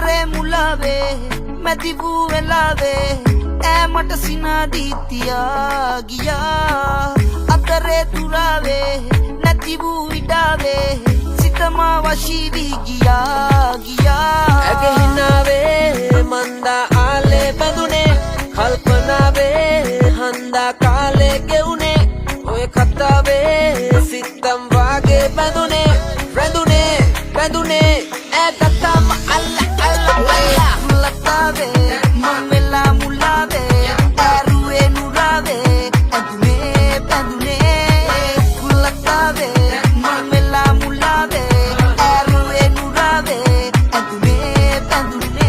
अतरे मुलावे मैं दिबू वेलावे ए मट सिना दीतिया गिया अतरे तुरावे न दिबू इडावे सितमा वशीवी गिया गिया ඇගේ හිනාවේ මන්දා ආලේ බඳුනේ කල්පනාවේ හන්දා කාලේ ගෙවුනේ ඔය කතාවේ සිත්තම් වාගේ බඳුනේ රැඳුනේ බඳුනේ ඇගතම අල්ලා අල්ලා අල්ලා मुलतावे ममेला मुलावे एरुए नुरावे एदुने पेदुने मुलतावे ममेला मुलावे एरुए नुरावे एदुने पेदुने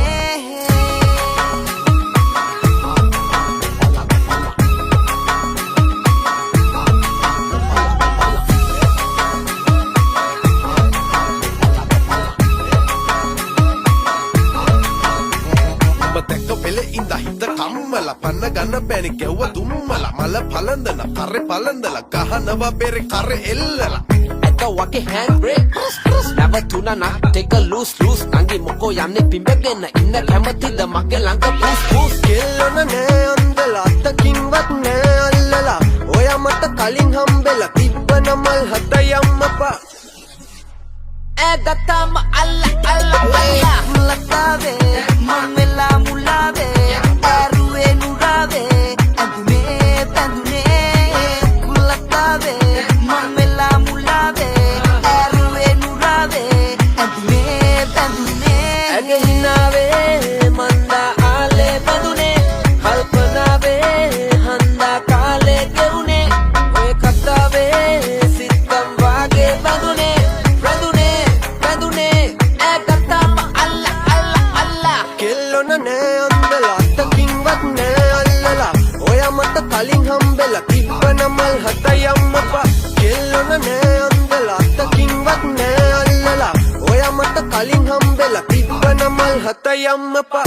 දැක්ක පෙළ ඉඳ හිත කම්මල පන්න ගන්න බැනි ගැව්ව දුම්මල මල පලඳන කරෙ පලඳල ගහනවා බෙරේ කරෙ එල්ලලා ඇත වගේ hand brake නැවතුණා නම් take a loose loose නංගි මොකෝ යන්නේ පිඹගෙන ඉන්න කැමතිද මගේ ළඟ push push කෙල්ලොන නෑ අන්දලා අතකින්වත් නෑ අල්ලලා ඔය මට කලින් හම්බෙලා තිබ්බන මල් හත යම්මපා ඇගතම අල්ලා අල්ලා අල්ලා मुलतावे ममेला मुलावे एरुए नुरावे एदुने पेदुने मुलतावे ममेला मुलावे एरुए नुरावे एदुने पेदुने ඇගේ හිනාවේ මන්දා ආලේ බඳුනේ කල්පනාවේ හන්දා කාලේ ගෙවුනේ ඔය කතාවේ සිත්තම් වාගේ බඳුනේ රැඳුනේ බඳුනේ ඇගතම අල්ලා අල්ලා අල්ලා කෙල්ලොන නෑ අන්දලා අතකින්වත් නෑ අල්ලලා ඔය මට කලින් හම්බෙලා තිබ්බන මල් හත යම්මපා කෙල්ලොන නෑ අන්දලා අතකින්වත් නෑ අල්ලලා ඔය මට කලින් හම්බෙලා තිබ්බන මල් හත යම්මපා